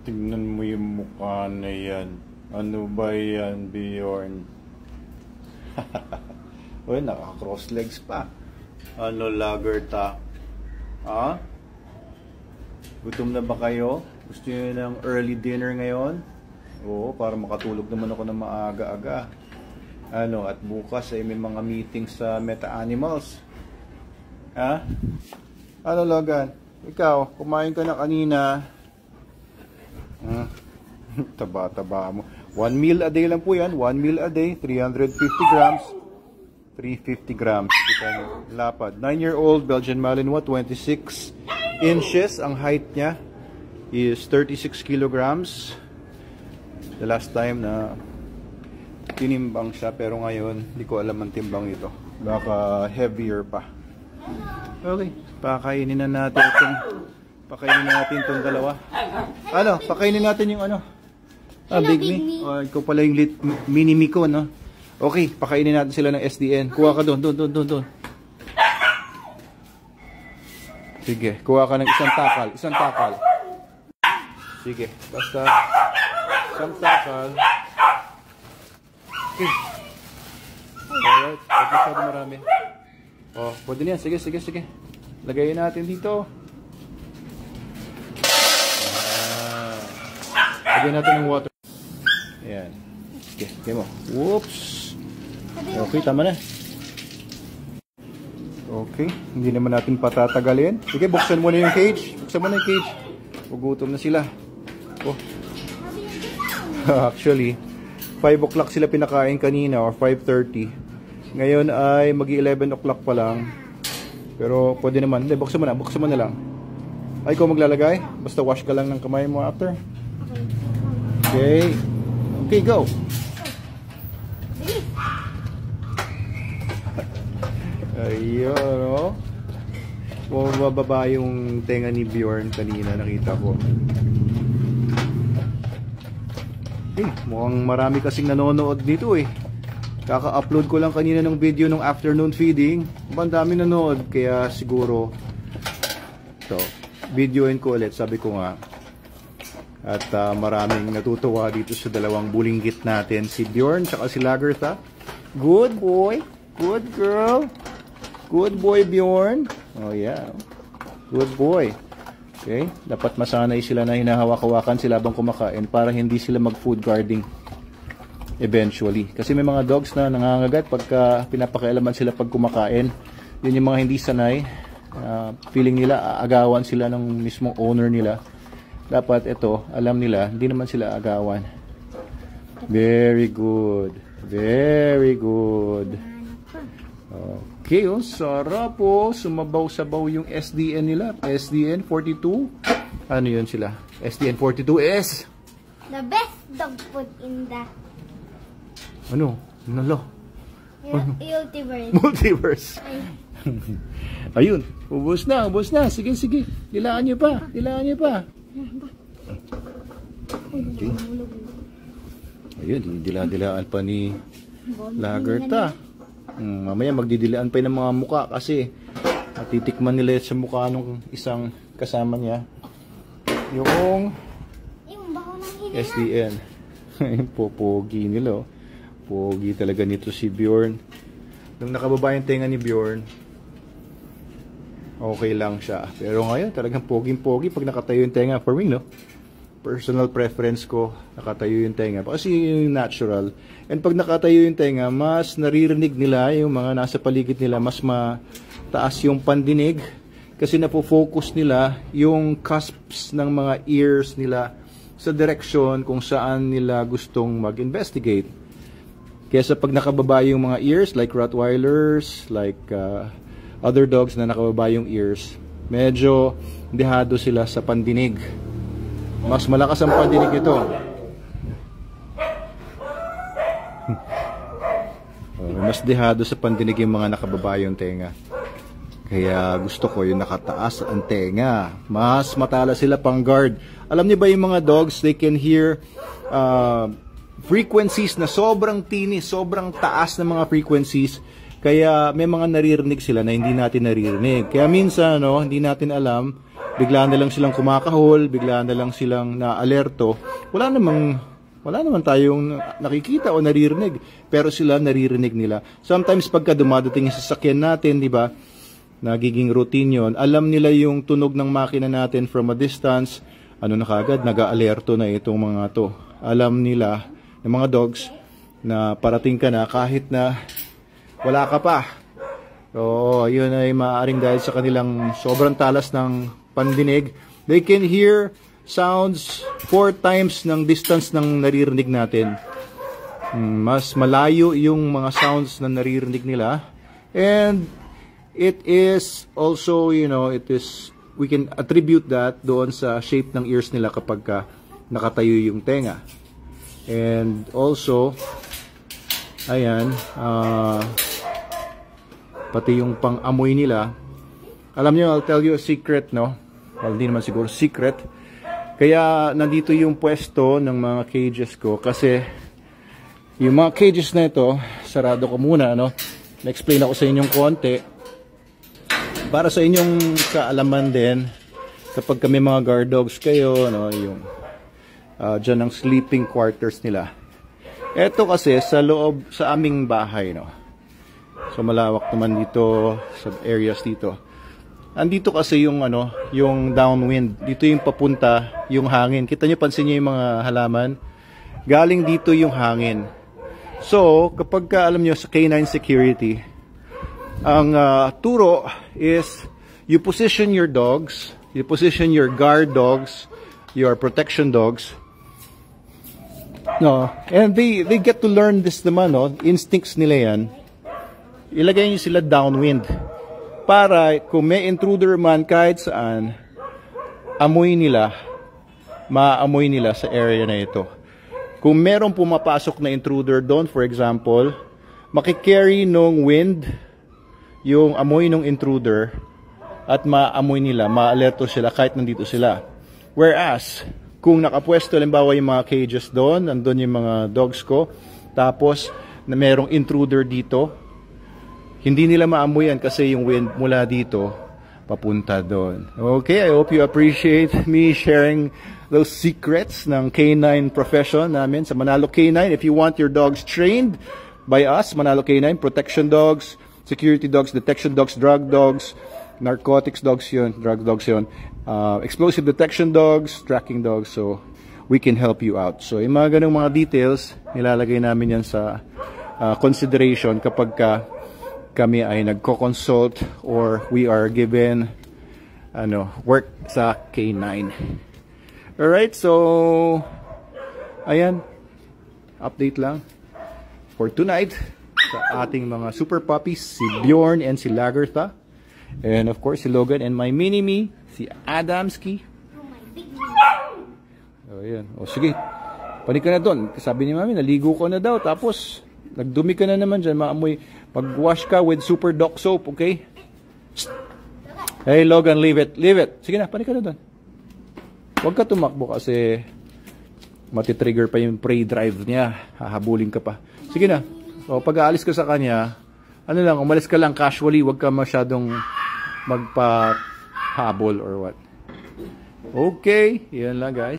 Tingnan mo yung mukha na yan. Ano ba yan, Bjorn? Uy, naka-cross legs pa. Ano, lagerta? Ha? Gutom na ba kayo? Gusto nyo ng early dinner ngayon? Oo, para makatulog naman ako ng maaga-aga. Ano, at bukas ay may mga meetings sa Meta Animals. Ha? Ano, Logan? Ikaw, kumain ka na kanina. Taba-taba mo. 1 meal a day lang po yan. 1 meal a day. 350 grams. 350 grams. Lapad. 9-year-old Belgian Malinois. 26 inches. Ang height niya is 36 kilograms. The last time na tinimbang siya. Pero ngayon, hindi ko alam ang timbang ito. Baka heavier pa. Okay. Pakainin na natin itong dalawa. Ano? Pakainin natin yung ano? Big Me. Oh, ikaw pala yung mini me ko, no? Okay, pakainin natin sila ng SDN. Kuha ka doon. Sige, kuha ka ng isang takal. Sige, basta isang takal. Okay. Alright, pwede masyado marami. Oh, pwede niyan. Sige. Lagayin natin dito. Lagyan natin ng water. Ayan. Okay mo. Whoops. Okay, tama na. Okay, hindi naman natin patatagalin. Sige, buksan mo na yung cage. Ugutom na sila. Oh. Actually, 5 o'clock sila pinakain kanina or 5:30. Ngayon ay mag-11 o'clock pa lang. Pero pwede naman. Hindi, buksan mo na lang. Ay, ikaw maglalagay? Basta wash ka lang ng kamay mo after. Okay, go. Ayun, oh. Bumababa yung tenga ni Bjorn kanina, nakita ko. Mukhang marami kasing nanonood dito eh. Kaka-upload ko lang kanina ng video ng afternoon feeding. Ang dami nanood, kaya siguro so, videoin ko ulit, sabi ko nga. At maraming natutuwa dito sa dalawang bulinggit natin, si Bjorn at si Lagertha. Good boy, good girl, good boy Bjorn. Oh yeah, good boy. Okay, dapat masanay sila na hinahawak-hawakan sila habang kumakain para hindi sila mag-food guarding eventually. Kasi may mga dogs na nangangagat pagka pinapakialaman sila pag kumakain. Yun yung mga hindi sanay. Feeling nila aagawan sila ng mismong owner nila. Dapat ito, alam nila, hindi naman sila agawan. Very good. Okay, oh, sarap po. Sumabaw-sabaw yung SDN nila. SDN 42. Ano yun sila? SDN 42S. The best dog food in the... Ano? Nalo? Multiverse. Ayun, ubos na. Sige. Dilaan niyo pa. Okay. Ayun, dila-dilaan pa ni Lagertha. Mamaya magdidilaan pa ng mga muka kasi titikman nila sa mukha nung isang kasama niya yung SDN. Pogi nila. Pogi talaga nito si Bjorn. Nung nakababa yung tenga ni Bjorn, okay lang siya. Pero ngayon, talagang poging-pogi pag nakatayo yung tenga. For me, no? Personal preference ko, nakatayo yung tenga. Kasi yung natural. And pag nakatayo yung tenga, mas naririnig nila yung mga nasa paligid nila. Mas mataas yung pandinig. Kasi napofocus nila yung cusps ng mga ears nila sa direksyon kung saan nila gustong mag-investigate. Kesa pag nakababa yung mga ears, like Rottweilers, like other dogs na nakababa yung ears, medyo dehado sila sa pandinig. Mas malakas ang pandinig ito. Mas dehado sa pandinig yung mga nakababa yung tenga. Kaya gusto ko yung nakataas ang tenga. Mas matala sila pang guard. Alam niyo ba yung mga dogs, they can hear frequencies na sobrang tinis, sobrang taas na mga frequencies Kaya may mga naririnig sila na hindi natin naririnig. Kaya minsan, no, hindi natin alam, bigla na lang silang kumakahol, bigla na lang silang na-alerto. Wala naman tayong nakikita o naririnig, pero sila naririnig nila. Sometimes pagka dumadating yung sasakyan natin, di ba, nagiging routine yon, alam nila yung tunog ng makina natin from a distance, ano na kagad, nag-aalerto na itong mga to. Alam nila, ng mga dogs, na parating ka na kahit na wala ka pa. So, yun ay maaaring dahil sa kanilang sobrang talas ng pandinig. They can hear sounds 4 times ng distance ng naririnig natin. Mas malayo yung mga sounds na naririnig nila. And it is also, you know, we can attribute that doon sa shape ng ears nila kapag nakatayo yung tenga. And also, ayan, pati yung pang-amoy nila. Alam nyo, I'll tell you a secret, no? Well, hindi naman siguro secret. Kaya nandito yung pwesto ng mga cages ko kasi yung mga cages na ito, sarado ko muna, no? Na-explain ako sa inyong konti. Para sa inyong kaalaman din, kapag kami mga guard dogs kayo, no, yung dyan ang sleeping quarters nila. Ito kasi sa loob, sa aming bahay, no? So malawak naman dito sa areas dito. Andito kasi yung yung downwind. Dito yung papunta yung hangin. Kita niyo, pansin niyo yung mga halaman. Galing dito yung hangin. So, kapag alam niyo sa canine security, ang turo is you position your dogs, you position your guard dogs, your protection dogs. No, and they get to learn this naman, no? Instincts nila yan. Ilagay niyo sila downwind para kung may intruder man kahit saan, maamoy nila sa area na ito. Kung merong pumapasok na intruder doon, for example, makicarry nung wind yung amoy ng intruder at maamoy nila, maalerto sila kahit nandito sila. Whereas, kung nakapwesto, halimbawa yung mga cages doon, nandun yung mga dogs ko, tapos na merong intruder dito, hindi nila maamoy yan kasi yung wind mula dito papunta doon. Okay, I hope you appreciate me sharing those secrets ng canine profession namin sa Manalo Canine. If you want your dogs trained by us, Manalo Canine, protection dogs, security dogs, detection dogs, drug dogs, narcotics dogs yun, drug dogs yun, explosive detection dogs, tracking dogs, so we can help you out. So yung mga ganung mga details, nilalagay namin yan sa consideration kapag kami ay nagko-consult or we are given work sa K9. Alright, so ayan, update lang for tonight sa ating mga super puppies, si Bjorn and si Lagertha, and of course si Logan and my mini-me, si Adamski. Oh, ayan. O sige, panik ka na doon. Sabi ni Mami, naligo ko na daw, tapos nagdumi ka na naman dyan, maamoy. Pag-wash ka with Super Doc soap, okay? Shh. Hey Logan, leave it. Leave it. Sige na, panik ka na doon. Huwag ka tumakbo kasi matitrigger pa yung prey drive niya. Hahabulin ka pa. Sige na. O, pag-aalis ka sa kanya, umalis ka lang casually. Huwag ka masyadong magpa-habol or what. Okay. Yan lang, guys.